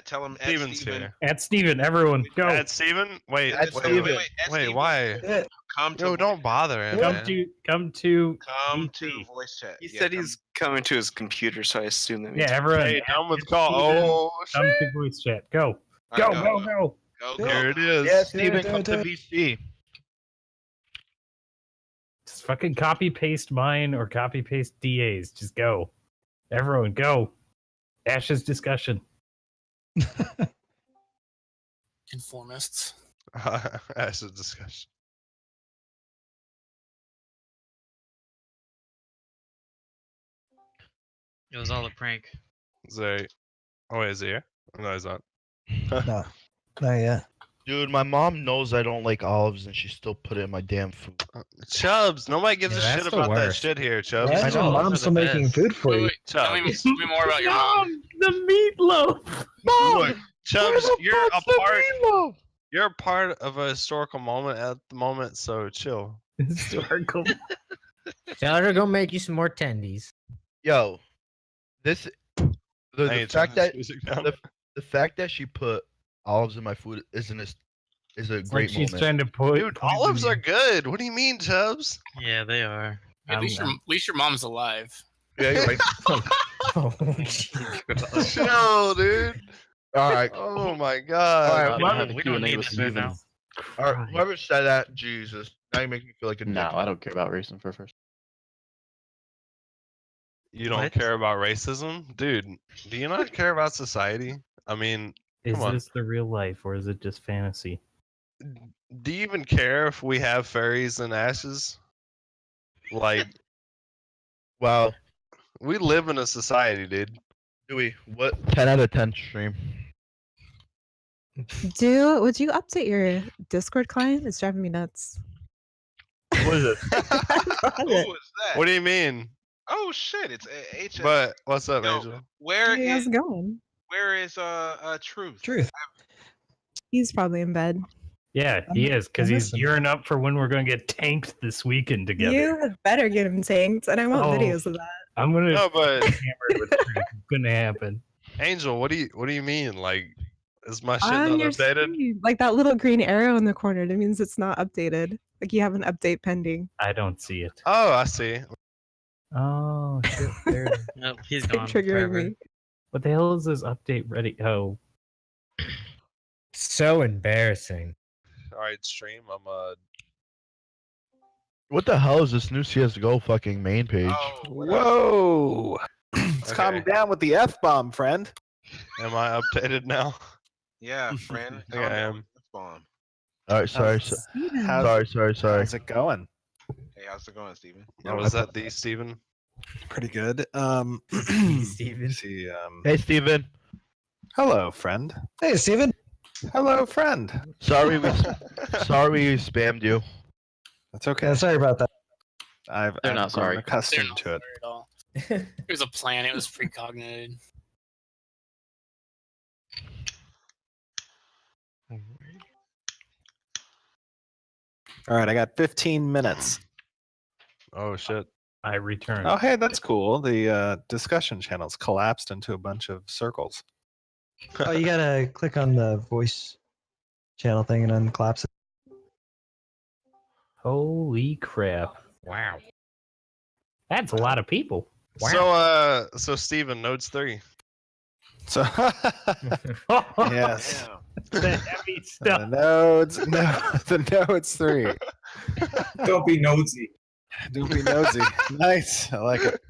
Tell him Steven's Steven. here. At Steven, everyone, go. At Steven? Wait, Wait, Steven. why? Come to Yo, don't bother him, Come man. to to voice chat. He said he's coming to his computer, so I assume that means everyone. Hey, done with call. Steven, Oh, come shit. to voice chat. Go. All Go. right, go. Here it is. Yeah, Steven, come to VC. Just fucking copy paste mine or copy paste DA's. Just go. Everyone, go. Ash's discussion. Conformists. That's a discussion. It was all a prank. Zay. Oh, wait, is he here? No, he's not. No, not yet. Dude, my mom knows I don't like olives, and she still put it in my damn food. Chubbs, nobody gives a shit about that shit here, Chubbs. I know, mom's still making food for you. Tell me more about your mom. The meatloaf. Look, Chubbs, you're a part of a historical moment at the moment, so chill. Historical. Tell her to go make you some more tendies. Yo, this the Hey, fact turn that this music down. the fact that she put olives in my food is a Like great she's moment. trying to put. Dude, olives are good. What do you mean, Chubbs? Yeah, they are. At least your mom's alive. Yeah, you're right. Oh, Chill, dude. All right, Oh my god. All right, We don't need this right now. all right. Whoever said that, Jesus, now you make me feel like a No, dick. I don't care about racing for first. You don't What? care about racism? Dude, do you not care about society? I mean, Is come on. this the real life or is it just fantasy? Do you even care if we have fairies and ashes? Like, Wow, we live in a society, dude. Dewey, what 10 out of 10 stream? Would you update your Discord client? It's driving me nuts. What is it? Who was that? What do you mean? Oh shit! It's HS. But what's up, Yo, Angel? Where Hey, how's is it going? Truth? Truth. He's probably in bed. Yeah, he is, because he's listen. gearing up for when we're going to get tanked this weekend together. You had better get him tanked, and I want Oh. videos of that. I'm going to No, but hammer with Truth. It's going to happen. Angel, what do you mean? Like, is my shit On not your updated? screen, like that little green arrow in the corner, that means it's not updated. Like you have an update pending. I don't see it. Oh, I see. Oh, shit. There. Nope, he's It's gone. triggering forever. me. What the hell is this update ready? Oh, so embarrassing. All right, stream. I'm What the hell is this new CS:GO fucking main page? Oh, Whoa! Let's calm Okay. down with the F-bomb, friend. Am I updated now? yeah, friend. I think I am. Bomb. All right, sorry, Steven. sorry. How's it going? Hey, how's it going, Steven? Oh, was that the Steven? Pretty good. Steven. See, Hey, Steven. hello, friend. Hey, Steven. Hello, friend. Sorry we spammed you. That's okay. Yeah, sorry about that. I've They're not grown sorry. They're accustomed not to it. sorry at all. It was a plan. It was precognited. All right, I got 15 minutes. Oh shit. I returned. Oh, hey, that's cool. The discussion channel's collapsed into a bunch of circles. Oh, you gotta click on the voice channel thing and unclaps it. Holy crap. Wow. That's a lot of people. So Steven, Nodes 3. So, yes, The heavy the stuff. nodes, the nodes 3. Don't be nosy. Don't be nosy. Nice, I like it.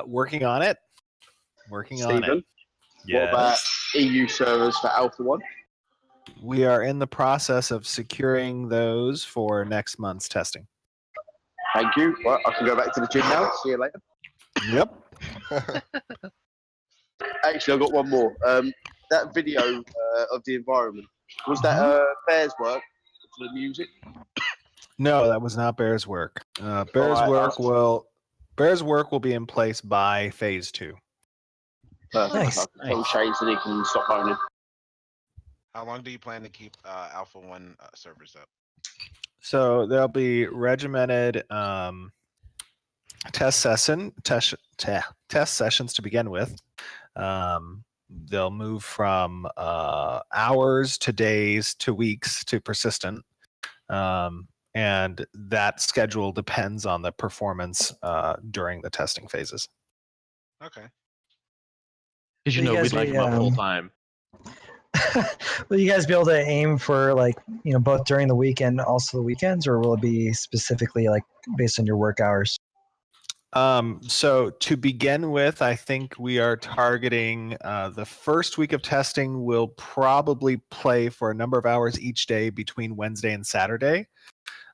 Working on it. Working on it. Stephen, Yes. what about EU servers for Alpha 1? We are in the process of securing those for next month's testing. Thank you. Well, I can go back to the gym now. See you later. Yep. Actually, I've got one more. That video of the environment, was that Bear's work for the music? No, that was not Bear's work. Bear's Alright, work will be in place by phase 2. Perfect. Nice. I'll tell Shane so he can stop moaning. How long do you plan to keep Alpha 1 servers up? So there'll be regimented test sessions to begin with. they'll move from hours to days to weeks to persistent. And that schedule depends on the performance during the testing phases. Okay. Because you You know guys we'd like be, them up full time. Will you guys be able to aim for like, both during the week and also the weekends, or will it be specifically like based on your work hours? So to begin with, I think we are targeting the first week of testing will probably play for a number of hours each day between Wednesday and Saturday.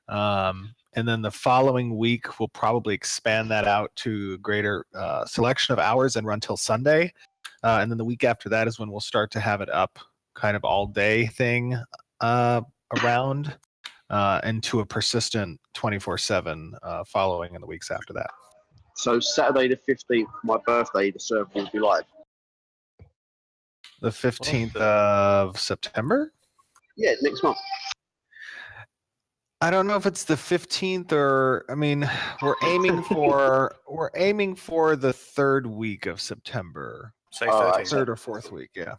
And then the following week, we'll probably expand that out to a greater selection of hours and run till Sunday. And then the week after that is when we'll start to have it up kind of all day thing around into a persistent 24/7 following in the weeks after that. So Saturday the 15th, my birthday, the server will be live. The 15th of September? Yeah, next month. I don't know if it's the 15th or I mean, we're aiming for the third week of September. Say 13th. Third or fourth week, yeah.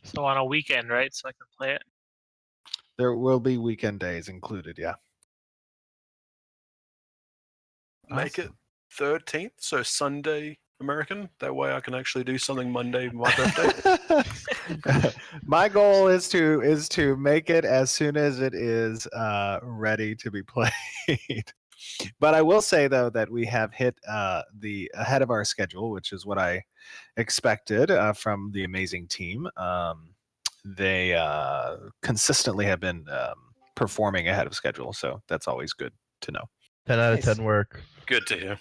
So on a weekend, right? So I can play it. There will be weekend days included, yeah. Make it 13th, so Sunday American. That way I can actually do something Monday, my birthday. My goal is to make it as soon as it is ready to be played. But I will say though that we have hit the ahead of our schedule, which is what I expected from the amazing team. They consistently have been performing ahead of schedule, so that's always good to know. 10 out of 10 work. Good to hear.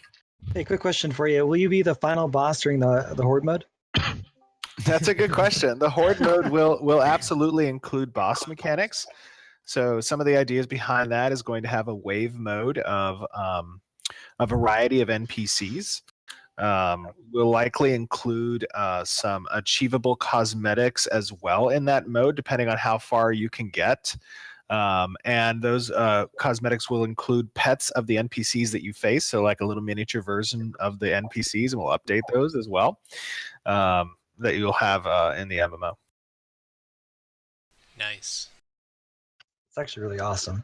Hey, quick question for you. Will you be the final boss during the horde mode? That's a good question. The horde mode will absolutely include boss mechanics. So some of the ideas behind that is going to have a wave mode of a variety of NPCs. We'll likely include some achievable cosmetics as well in that mode, depending on how far you can get. And those cosmetics will include pets of the NPCs that you face, so like a little miniature version of the NPCs, and we'll update those as well that you'll have in the MMO. Nice. It's actually really awesome.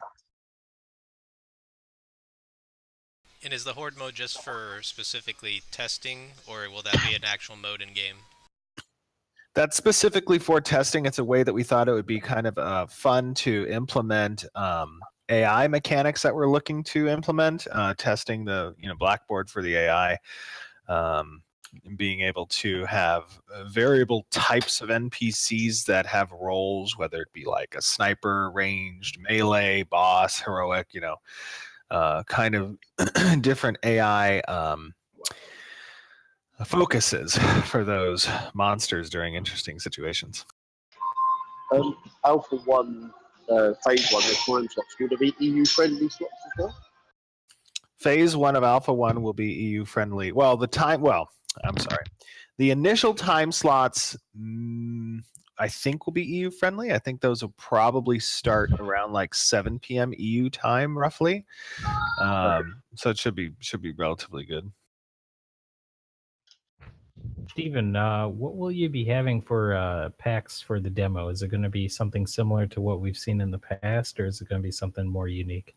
And is the horde mode just for specifically testing, or will that be an actual mode in game? That's specifically for testing. It's a way that we thought it would be kind of fun to implement AI mechanics that we're looking to implement, testing the Blackboard for the AI, being able to have variable types of NPCs that have roles, whether it be like a sniper, ranged, melee, boss, heroic, kind of different AI focuses for those monsters during interesting situations. Alpha 1, Phase 1, the time slots, will there be EU friendly slots as well? Phase 1 of Alpha 1 will be EU friendly. I'm sorry. The initial time slots, I think, will be EU friendly. I think those will probably start around like 7 p.m. EU time, roughly. So it should be relatively good. Steven, what will you be having for packs for the demo? Is it going to be something similar to what we've seen in the past, or is it going to be something more unique?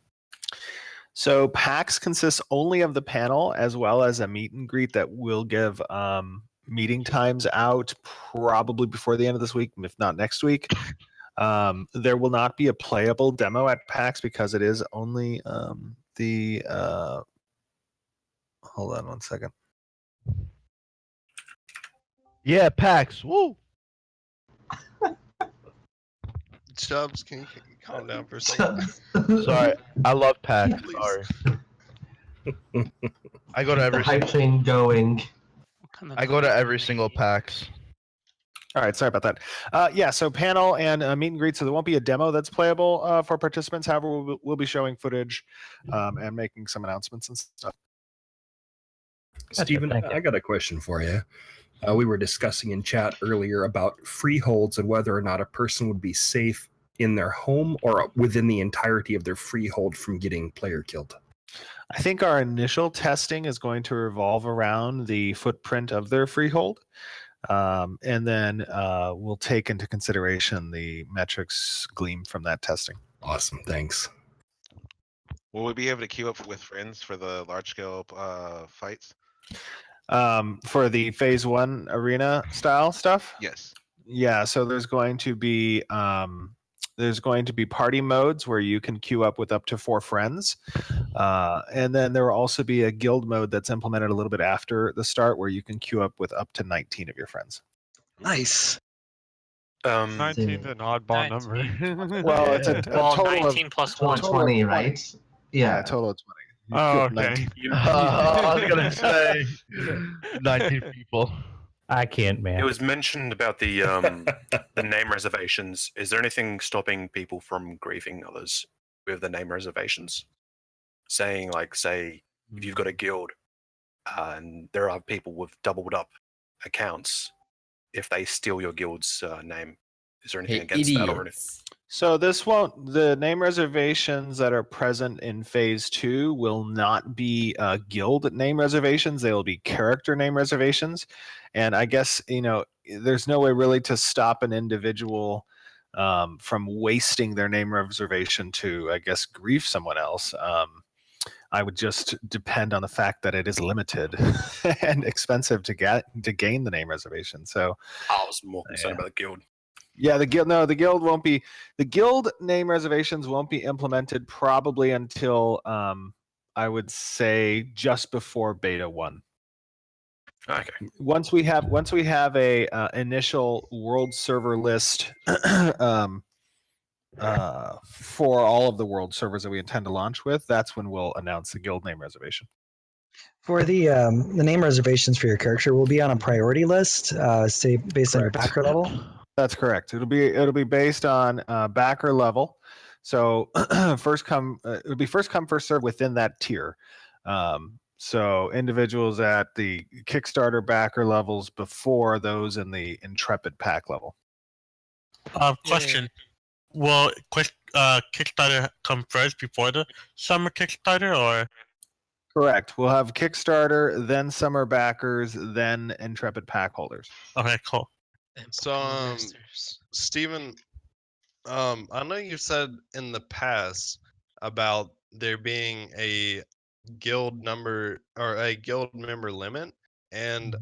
So PAX consists only of the panel as well as a meet and greet that will give meeting times out probably before the end of this week, if not next week. There will not be a playable demo at PAX because it is only the hold on one second. Yeah, PAX. Woo! Chubbs, can you calm down for a second? Sorry, I love PAX. Sorry. I go to every hype train going. I go to every single PAX. All right, sorry about that. Yeah, so panel and meet and greet. So there won't be a demo that's playable for participants. However, we'll be showing footage and making some announcements and stuff. Steven, I got a question for you. We were discussing in chat earlier about freeholds and whether or not a person would be safe in their home or within the entirety of their freehold from getting player killed. I think our initial testing is going to revolve around the footprint of their freehold. And then we'll take into consideration the metrics gleaned from that testing. Awesome, thanks. Will we be able to queue up with friends for the large scale fights? For the phase 1 arena style stuff? Yes. Yeah, so there's going to be party modes where you can queue up with up to 4 friends. And then there will also be a guild mode that's implemented a little bit after the start where you can queue up with up to 19 of your friends. Nice. 19's an oddball number. Well, it's a Well, total 19 of plus a one. total of 20, right? Yeah, Yeah. a total of 20. You Oh, queue up okay. 19. I was gonna say 19 people. I can't, man. It was mentioned about the name reservations. Is there anything stopping people from grieving others with the name reservations? Saying like, say, if you've got a guild and there are people with doubled up accounts, if they steal your guild's name, is there anything against that or anything? So the name reservations that are present in phase 2 will not be guild name reservations. They will be character name reservations. And I guess, there's no way really to stop an individual from wasting their name reservation to, I guess, grief someone else. I would just depend on the fact that it is limited and expensive to gain the name reservation. So I was more concerned about the guild. Yeah, the guild won't be, the guild name reservations won't be implemented probably until I would say just before beta 1. Okay. Once we have a initial world server list for all of the world servers that we intend to launch with, that's when we'll announce the guild name reservation. For the name reservations for your character will be on a priority list, say based on your backer level. That's correct. It'll be based on backer level. So it'll be first come first serve within that tier. So individuals at the Kickstarter backer levels before those in the Intrepid pack level. Question: will Kickstarter come first before the summer Kickstarter, or? Correct. We'll have Kickstarter, then summer backers, then Intrepid pack holders. Okay, cool. So, Steven, I know you said in the past about there being a guild number or a guild member limit, and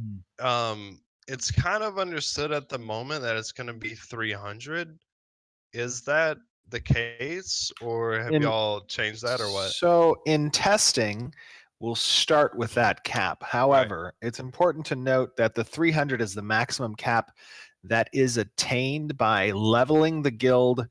it's kind of understood at the moment that it's going to be 300. Is that the case, or have y'all changed that, or what? So in testing, we'll start with that cap. However, it's important to note that the 300 is the maximum cap that is attained by leveling the guild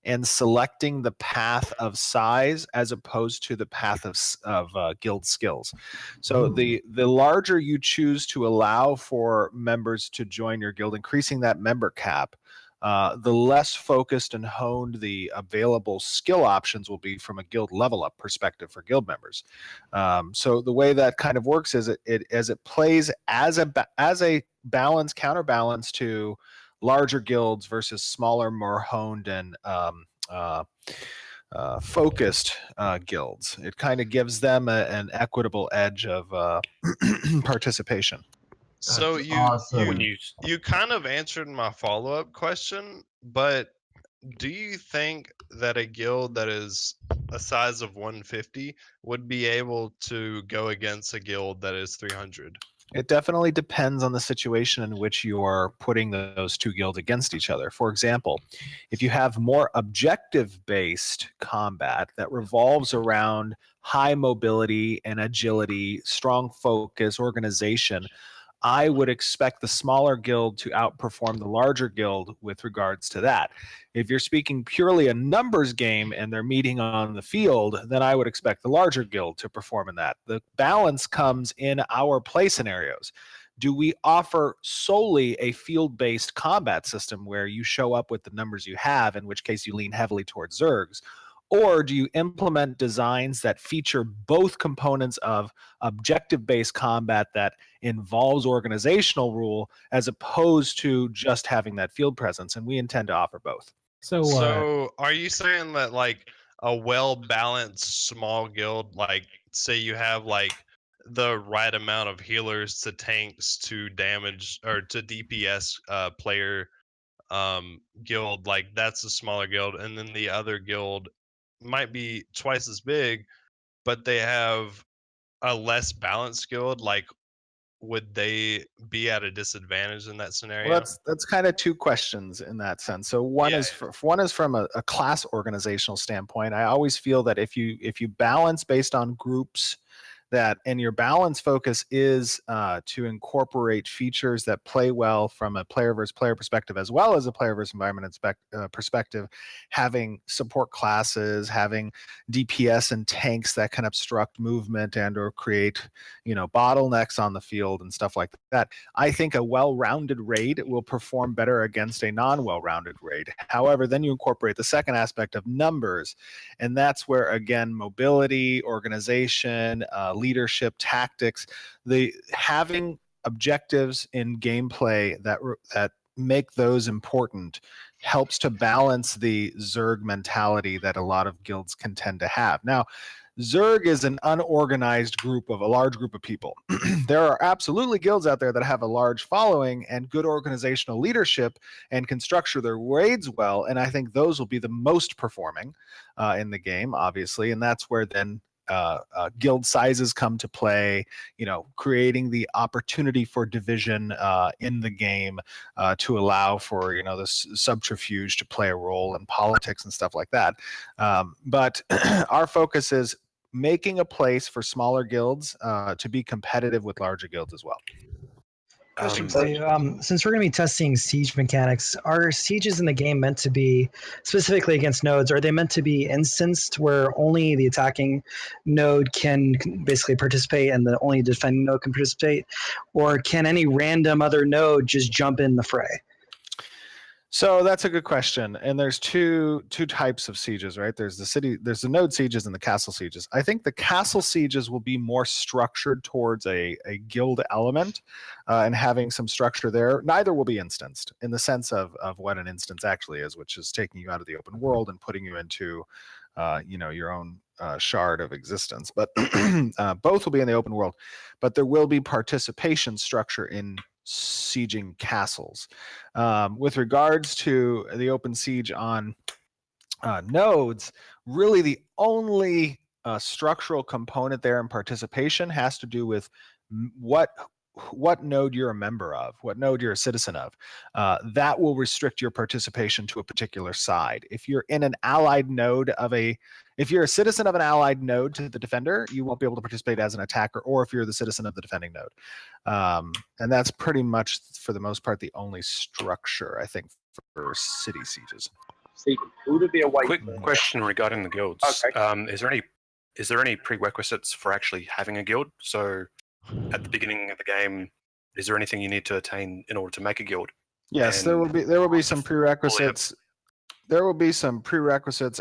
and selecting the path of size as opposed to the path of guild skills. So the larger you choose to allow for members to join your guild, increasing that member cap, the less focused and honed the available skill options will be from a guild level up perspective for guild members. So the way that kind of works is it plays as a counterbalance to larger guilds versus smaller, more honed and focused guilds. It kind of gives them an equitable edge of participation. So you kind of answered my follow-up question, but do you think that a guild that is a size of 150 would be able to go against a guild that is 300? It definitely depends on the situation in which you are putting those two guilds against each other. For example, if you have more objective-based combat that revolves around high mobility and agility, strong focus, organization, I would expect the smaller guild to outperform the larger guild with regards to that. If you're speaking purely a numbers game and they're meeting on the field, then I would expect the larger guild to perform in that. The balance comes in our play scenarios. Do we offer solely a field-based combat system where you show up with the numbers you have, in which case you lean heavily towards Zergs? Or do you implement designs that feature both components of objective-based combat that involves organizational rule as opposed to just having that field presence? And we intend to offer both. So are you saying that like a well-balanced small guild, like say you have like the right amount of healers to tanks to damage or to DPS player guild. Like that's a smaller guild, and then the other guild might be twice as big, but they have a less balanced guild. Like, would they be at a disadvantage in that scenario? Well, that's kind of two questions in that sense. So one is from a class organizational standpoint. I always feel that if you balance based on groups, that and your balance focus is to incorporate features that play well from a player versus player perspective, as well as a player versus environment perspective, having support classes, having DPS and tanks that can obstruct movement and or create bottlenecks on the field and stuff like that. I think a well-rounded raid will perform better against a non-well-rounded raid. However, then you incorporate the second aspect of numbers, and that's where again mobility, organization, leadership, tactics, having objectives in gameplay that make those important helps to balance the Zerg mentality that a lot of guilds can tend to have. Now, Zerg is an unorganized group of a large group of people. There are absolutely guilds out there that have a large following and good organizational leadership and can structure their raids well, and I think those will be the most performing in the game, obviously, and that's where then guild sizes come to play, creating the opportunity for division in the game to allow for the subterfuge to play a role in politics and stuff like that. But our focus is making a place for smaller guilds to be competitive with larger guilds as well. Question for you. Since we're going to be testing siege mechanics, are sieges in the game meant to be specifically against nodes? Are they meant to be instanced where only the attacking node can basically participate and the only defending node can participate? Or can any random other node just jump in the fray? So that's a good question. And there's two types of sieges, right? There's the node sieges and the castle sieges. I think the castle sieges will be more structured towards a guild element and having some structure there. Neither will be instanced in the sense of what an instance actually is, which is taking you out of the open world and putting you into your own shard of existence. But both will be in the open world. But there will be participation structure in sieging castles. With regards to the open siege on nodes, really the only structural component there in participation has to do with what node you're a member of, what node you're a citizen of. That will restrict your participation to a particular side. If you're in an allied node if you're a citizen of an allied node to the defender, you won't be able to participate as an attacker, or if you're the citizen of the defending node. And that's pretty much, for the most part, the only structure, I think, for city sieges. Stephen, would it be a way? Quick question regarding the guilds. Okay. Is there any prerequisites for actually having a guild? So, at the beginning of the game, is there anything you need to attain in order to make a guild? Yes, there will be some prerequisites. There will be some prerequisites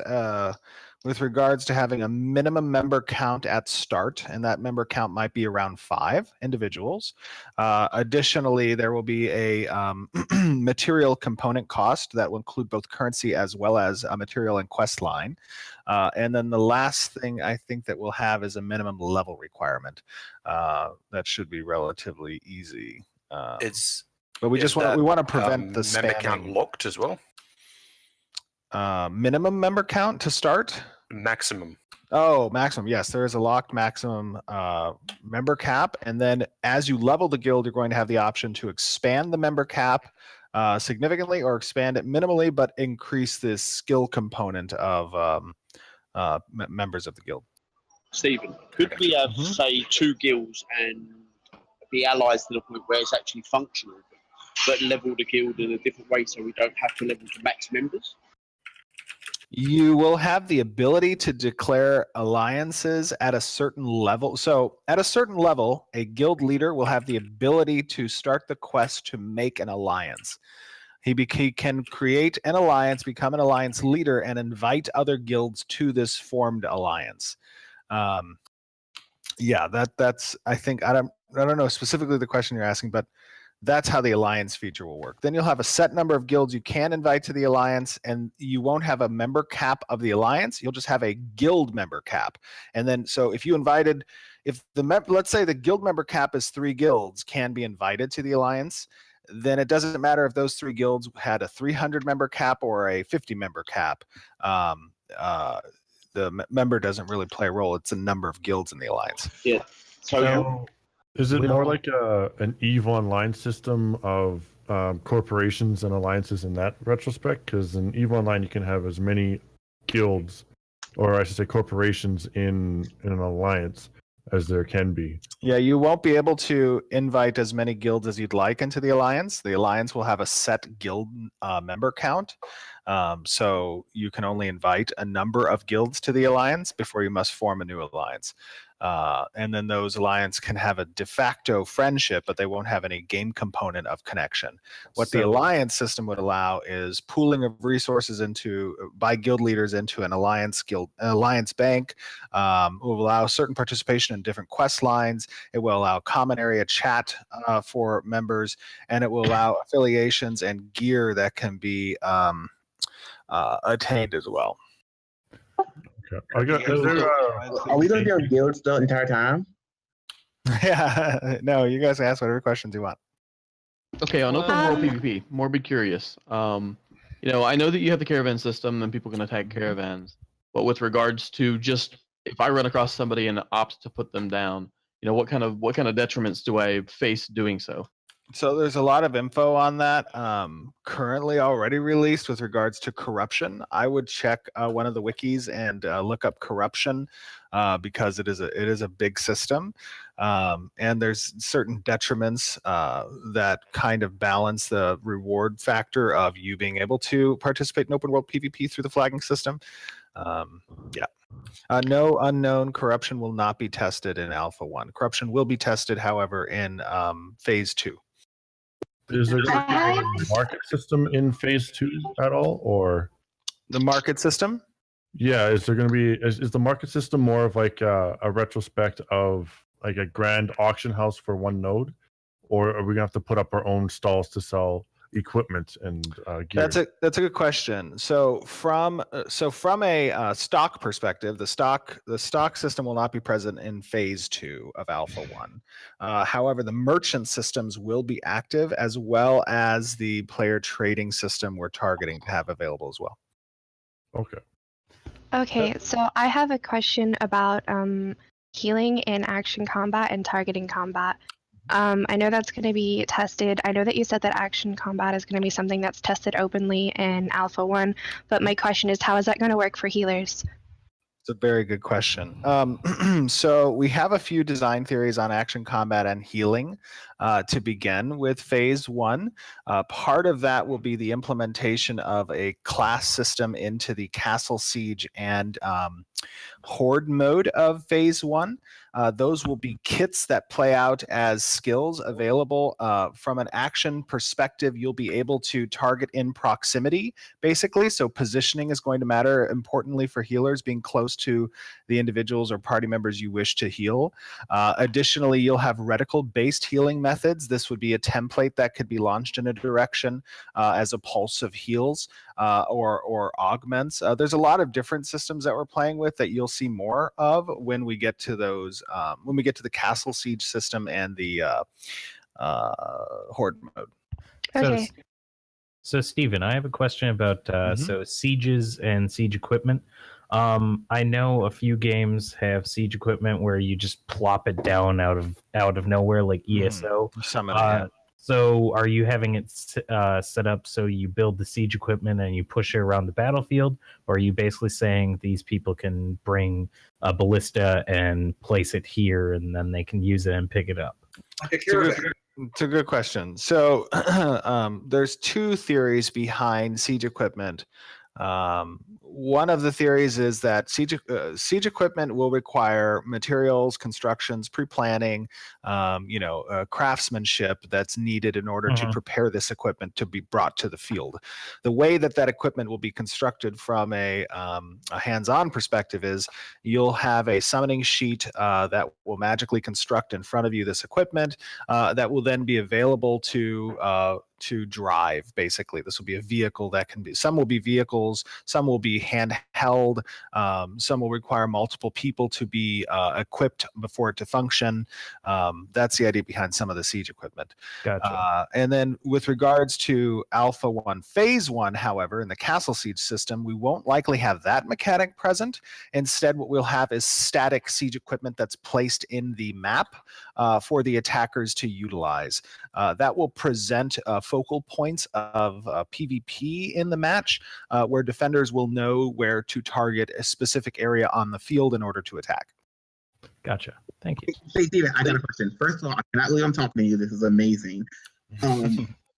with regards to having a minimum member count at start, and that member count might be around 5 individuals. Additionally, there will be a material component cost that will include both currency as well as a material and quest line. And then the last thing I think that we'll have is a minimum level requirement. That should be relatively easy. But we want to prevent the member spamming. count locked as well. Minimum member count to start? Maximum. Oh, maximum. Yes, there is a locked maximum member cap. And then as you level the guild, you're going to have the option to expand the member cap significantly or expand it minimally, but increase the skill component of members of the guild. Stephen, could we have, say, 2 guilds and be allies to the point where it's actually functional, but level the guild in a different way so we don't have to level to max members? You will have the ability to declare alliances at a certain level. So at a certain level, a guild leader will have the ability to start the quest to make an alliance. He can create an alliance, become an alliance leader, and invite other guilds to this formed alliance. Yeah, that's I think I don't know specifically the question you're asking, but That's how the alliance feature will work. Then you'll have a set number of guilds you can invite to the alliance, and you won't have a member cap of the alliance. You'll just have a guild member cap. And then, so if you invited, let's say the guild member cap is 3 guilds can be invited to the alliance, then it doesn't matter if those 3 guilds had a 300 member cap or a 50 member cap. The member doesn't really play a role. It's a number of guilds in the alliance. Yeah. So, is it more like an EVE Online system of corporations and alliances in that retrospect? Because in EVE Online, you can have as many guilds, or I should say corporations, in an alliance as there can be. Yeah, you won't be able to invite as many guilds as you'd like into the alliance. The alliance will have a set guild member count. So you can only invite a number of guilds to the alliance before you must form a new alliance. And then those alliance can have a de facto friendship, but they won't have any game component of connection. What the alliance system would allow is pooling of resources by guild leaders into an alliance bank. It will allow certain participation in different quest lines. It will allow common area chat for members, and it will allow affiliations and gear that can be attained as well. Are we going to be on guilds the entire time? Yeah, no, you guys ask whatever questions you want. Okay, on open world PvP, morbid curious. You know, I know that you have the caravan system and people can attack caravans, but with regards to just if I run across somebody and opt to put them down, you know, what kind of detriments do I face doing so? So there's a lot of info on that currently already released with regards to corruption. I would check one of the wikis and look up corruption because it is a big system, and there's certain detriments that kind of balance the reward factor of you being able to participate in open world PvP through the flagging system. Yeah. No unknown corruption will not be tested in Alpha 1. Corruption will be tested, however, in Phase 2. Is there going to be a market system in Phase 2 at all, or the market system? Yeah, is there going to be is the market system more of like a retrospect of like a grand auction house for one node, or are we going to have to put up our own stalls to sell equipment and gear? That's a good question. So from a stock perspective, the stock system will not be present in Phase 2 of Alpha 1. However, the merchant systems will be active, as well as the player trading system we're targeting to have available as well. Okay. Okay, so I have a question about healing in action combat and targeting combat. I know that's going to be tested. I know that you said that action combat is going to be something that's tested openly in Alpha 1, but my question is, how is that going to work for healers? It's a very good question. So we have a few design theories on action combat and healing to begin with Phase 1. Part of that will be the implementation of a class system into the Castle Siege and Horde mode of Phase 1. Those will be kits that play out as skills available. From an action perspective, you'll be able to target in proximity, basically. So positioning is going to matter importantly for healers, being close to the individuals or party members you wish to heal. Additionally, you'll have reticle-based healing methods. This would be a template that could be launched in a direction as a pulse of heals or augments. There's a lot of different systems that we're playing with that you'll see more of when we get to those. When we get to the Castle Siege system and the Horde mode. Okay. So Steven, I have a question about so sieges and siege equipment. I know a few games have siege equipment where you just plop it down out of nowhere, like ESO. So are you having it set up so you build the siege equipment and you push it around the battlefield? Or are you basically saying these people can bring a ballista and place it here and then they can use it and pick it up? It's a good question. So there's two theories behind siege equipment. One of the theories is that siege equipment will require materials, constructions, pre-planning, craftsmanship that's needed in order to prepare this equipment to be brought to the field. The way that equipment will be constructed from a hands-on perspective is you'll have a summoning sheet that will magically construct in front of you this equipment that will then be available to drive. Basically, this will be a vehicle that can be, some will be vehicles, some will be handheld, some will require multiple people to be equipped before it to function. That's the idea behind some of the siege equipment. Gotcha. And then with regards to Alpha 1 Phase 1, however, in the Castle Siege system, we won't likely have that mechanic present. Instead, what we'll have is static siege equipment that's placed in the map for the attackers to utilize. That will present focal points of PvP in the match, where defenders will know where to target a specific area on the field in order to attack. Gotcha. Thank you. Hey, Steven, I got a question. First of all, I cannot believe I'm talking to you. This is amazing.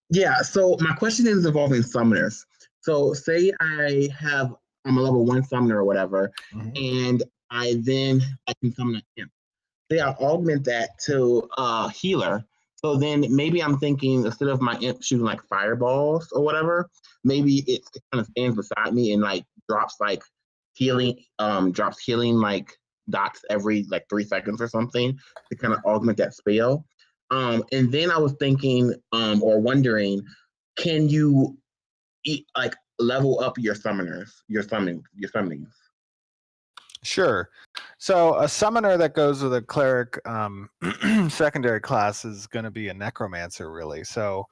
Yeah, so my question is involving summoners. So say I'm a level 1 summoner or whatever, and I can summon a imp. Say I augment that to healer. So then maybe I'm thinking instead of my imp shooting like fireballs or whatever, maybe it kind of stands beside me and like drops healing like dots every like 3 seconds or something to kind of augment that spell. And then I was thinking or wondering, can you level up your summoners, your summonings? Sure. So a summoner that goes with a cleric secondary class is going to be a necromancer, really. So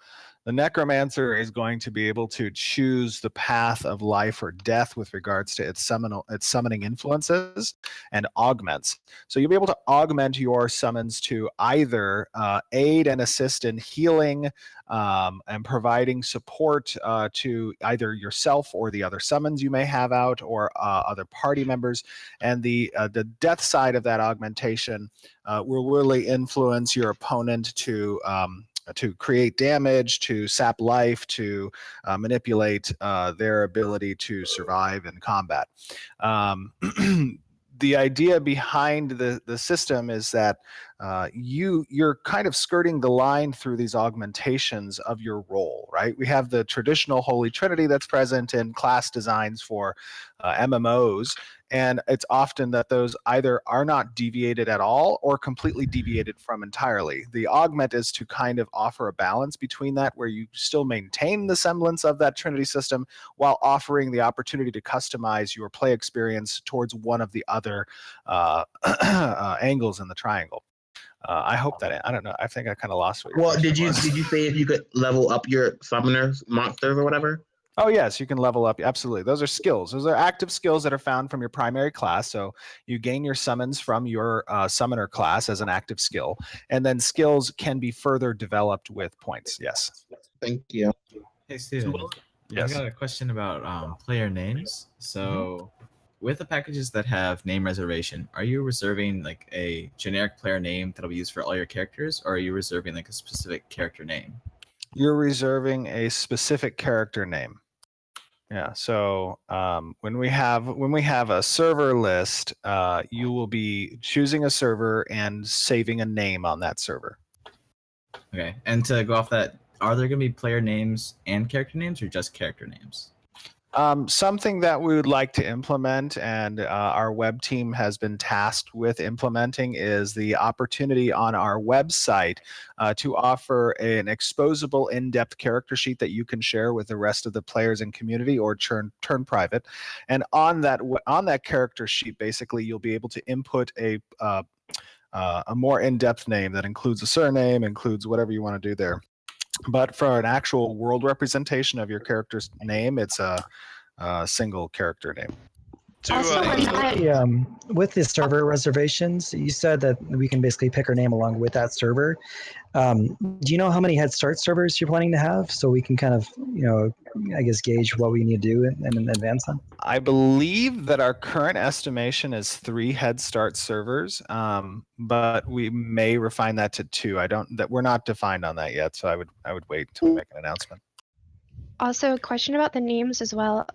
the necromancer is going to be able to choose the path of life or death with regards to its summoning influences and augments. So you'll be able to augment your summons to either aid and assist in healing and providing support to either yourself or the other summons you may have out, or other party members. And the death side of that augmentation will really influence your opponent to create damage, to sap life, to manipulate their ability to survive in combat. The idea behind the system is that you're kind of skirting the line through these augmentations of your role, right? We have the traditional Holy Trinity that's present in class designs for MMOs, and it's often that those either are not deviated at all or completely deviated from entirely. The augment is to kind of offer a balance between that, where you still maintain the semblance of that Trinity system while offering the opportunity to customize your play experience towards one of the other angles in the triangle. I hope that I don't know. I think I kind of lost what. Well, did you say if you could level up your summoners, monsters, or whatever? Oh yes, you can level up. Absolutely, those are skills. Those are active skills that are found from your primary class. So you gain your summons from your summoner class as an active skill, and then skills can be further developed with points. Yes. Thank you. Hey Steven, Yes. I got a question about player names. So with the packages that have name reservation, are you reserving like a generic player name that'll be used for all your characters, or are you reserving like a specific character name? You're reserving a specific character name. Yeah. So when we have a server list, you will be choosing a server and saving a name on that server. Okay. And to go off that, are there going to be player names and character names, or just character names? Something that we would like to implement, and our web team has been tasked with implementing, is the opportunity on our website to offer an exposable in-depth character sheet that you can share with the rest of the players and community, or turn private. And on that character sheet, basically, you'll be able to input a more in-depth name that includes a surname, includes whatever you want to do there. But for an actual world representation of your character's name, it's a single character name. With the server reservations, you said that we can basically pick our name along with that server. Do you know how many Head Start servers you're planning to have, so we can kind of, I guess, gauge what we need to do in advance on? I believe that our current estimation is 3 Head Start servers, but we may refine that to 2. We're not defined on that yet, so I would wait until we make an announcement. Also, a question about the names as well.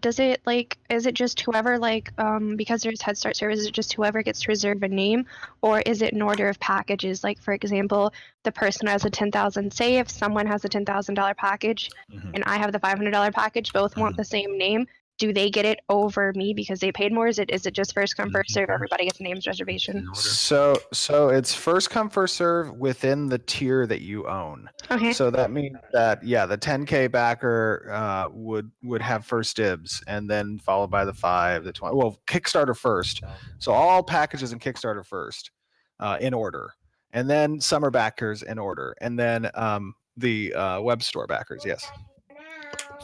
Does it is it just whoever because there's Head Start servers, is it just whoever gets to reserve a name, or is it an order of packages? Like for example, the person has a 10,000. Say if someone has a $10,000 package, and I have the $500 package, both want the same name. Do they get it over me because they paid more? Is it just first come first serve? Everybody gets a names reservation. So it's first come first serve within the tier that you own. Okay. So that means that the 10K backer would have first dibs, and then followed by the 5, the 20. Well, Kickstarter first. So all packages in Kickstarter first, in order, and then summer backers in order, and then the web store backers. Yes.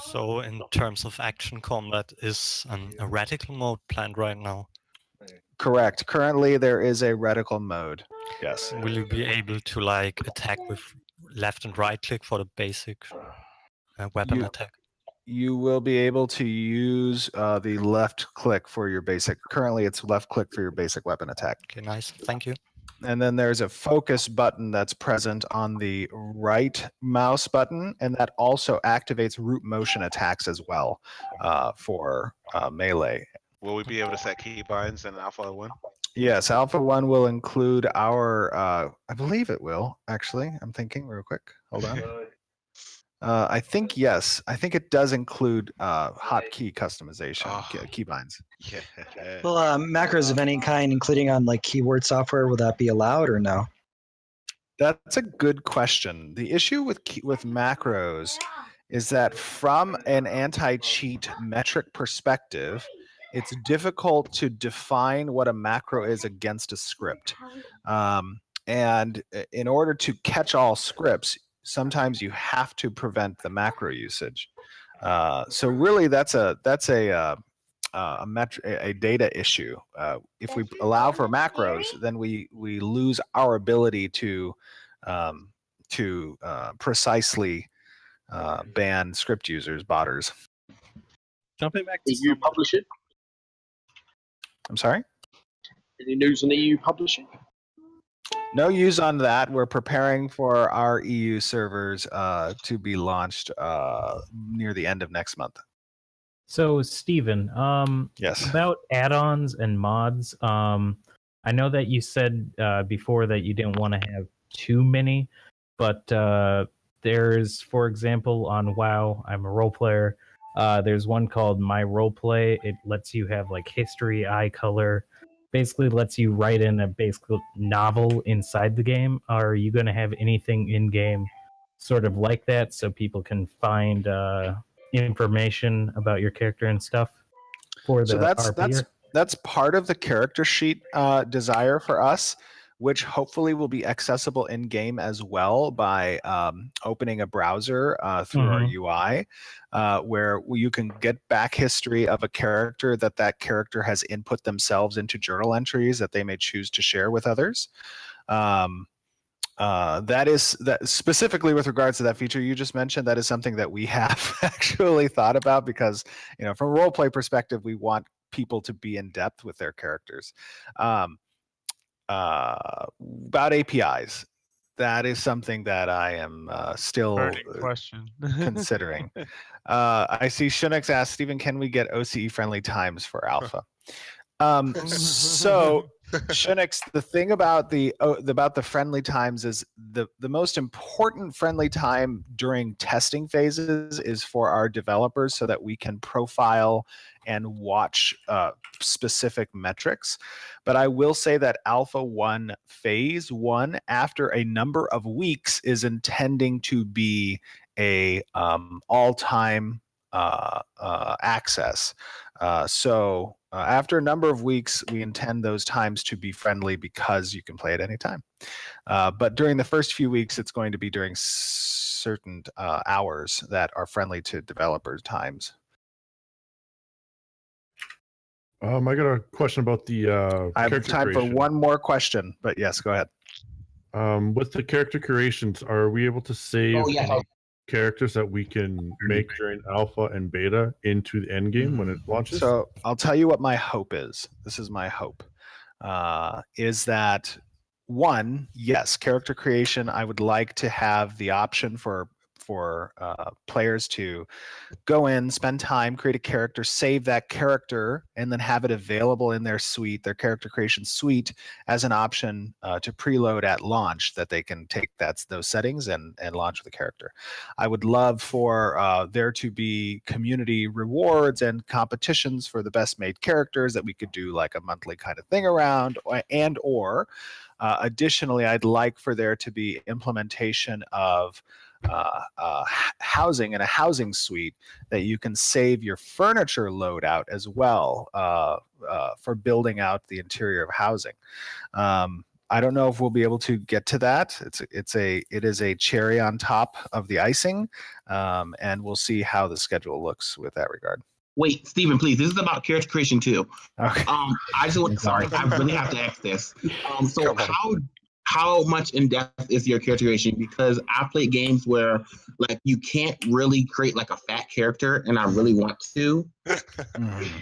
So in terms of action combat, is a radical mode planned right now? Correct. Currently, there is a reticle mode. Yes. Will you be able to attack with left and right click for the basic weapon attack? You will be able to use the left click for your basic. Currently, it's left click for your basic weapon attack. Okay, nice. Thank you. And then there's a focus button that's present on the right mouse button, and that also activates root motion attacks as well for melee. Will we be able to set keybinds in Alpha 1? Yes, Alpha 1 will include our, I believe it will, actually. I'm thinking real quick. Hold on. I think, yes. I think it does include hotkey customization, keybinds. Yeah. Well, macros of any kind, including on keyword software, will that be allowed or no? That's a good question. The issue with macros is that from an anti-cheat metric perspective, it's difficult to define what a macro is against a script. And in order to catch all scripts, sometimes you have to prevent the macro usage. So really, that's a data issue. If we allow for macros, then we lose our ability to precisely ban script users, botters. Jumping back to EU publishing. I'm sorry? Any news on EU publishing? No news on that. We're preparing for our EU servers to be launched near the end of next month. So, Steven, yes, about add-ons and mods. I know that you said before that you didn't want to have too many, but there's, for example, on WoW, I'm a role player. There's one called My Roleplay. It lets you have history, eye color. Basically lets you write in a basic novel inside the game. Are you going to have anything in game sort of like that so people can find information about your character and stuff for the RP? That's part of the character sheet desire for us, which hopefully will be accessible in game as well by opening a browser through our UI, where you can get back history of a character that character has input themselves into journal entries that they may choose to share with others. That specifically with regards to that feature you just mentioned, that is something that we have actually thought about because, from a role play perspective, we want people to be in depth with their characters. About APIs, that is something that I am still considering. I see Shunix asked, Stephen, can we get OCE friendly times for alpha? So Shunix, the thing about the friendly times is the most important friendly time during testing phases is for our developers so that we can profile and watch specific metrics. But I will say that Alpha 1 Phase 1, after a number of weeks, is intending to be a all-time access. So after a number of weeks, we intend those times to be friendly because you can play at any time. But during the first few weeks, it's going to be during certain hours that are friendly to developers' times. I got a question about the I have time for one more question, but yes, go ahead. With the character creations, are we able to save any characters that we can make during alpha and beta into the end game when it launches? So I'll tell you what my hope is. This is my hope. Is that one, yes, character creation, I would like to have the option for players to go in, spend time, create a character, save that character, and then have it available in their suite, their character creation suite, as an option to preload at launch, that they can take those settings and launch with a character. I would love for there to be community rewards and competitions for the best made characters that we could do like a monthly kind of thing around, or additionally, I'd like for there to be implementation of housing and a housing suite that you can save your furniture loadout as well for building out the interior of housing. I don't know if we'll be able to get to that. It is a cherry on top of the icing, and we'll see how the schedule looks with that regard. Wait, Stephen, please. This is about character creation too. Okay. I just want. Sorry, I really have to ask this. So how much in depth is your character creation? Because I played games where like you can't really create like a fat character, and I really want to.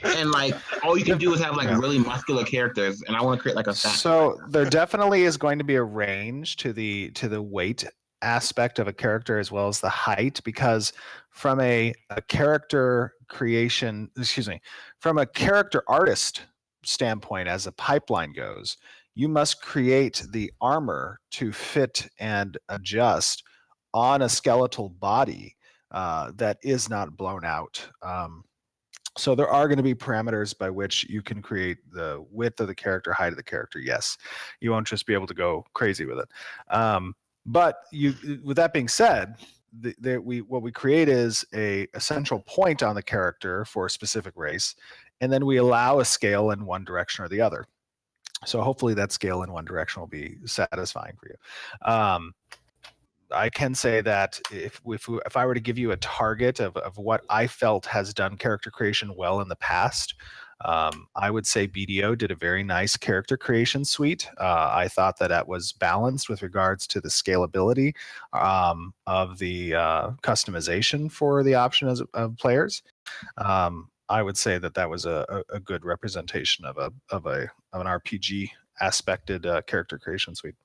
And like all you can do is have like really muscular characters, and I want to create like a fat. So there definitely is going to be a range to the weight aspect of a character as well as the height, because from a character creation, from a character artist standpoint, as a pipeline goes, you must create the armor to fit and adjust on a skeletal body that is not blown out. So there are going to be parameters by which you can create the width of the character, height of the character. Yes, you won't just be able to go crazy with it. But with that being said, what we create is a central point on the character for a specific race, and then we allow a scale in one direction or the other. So hopefully that scale in one direction will be satisfying for you. I can say that if I were to give you a target of what I felt has done character creation well in the past, I would say BDO did a very nice character creation suite. I thought that was balanced with regards to the scalability of the customization for the option of players. I would say that was a good representation of an RPG aspected character creation suite.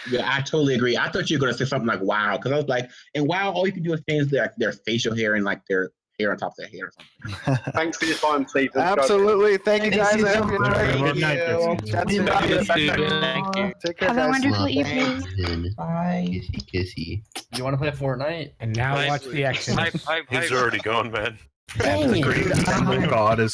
Yeah, I totally agree. I thought you were going to say something like WoW, because I was like, in WoW, all you can do is change their facial hair and like their hair on top of their hair or something. Thanks for your time, Stephen. Absolutely. Thank you, guys. Thank you. Take care, Have a guys. wonderful evening. Bye. Kissy, kissy. You want to play Fortnite? And now watch the action. He's already gone, man. Dang it. God is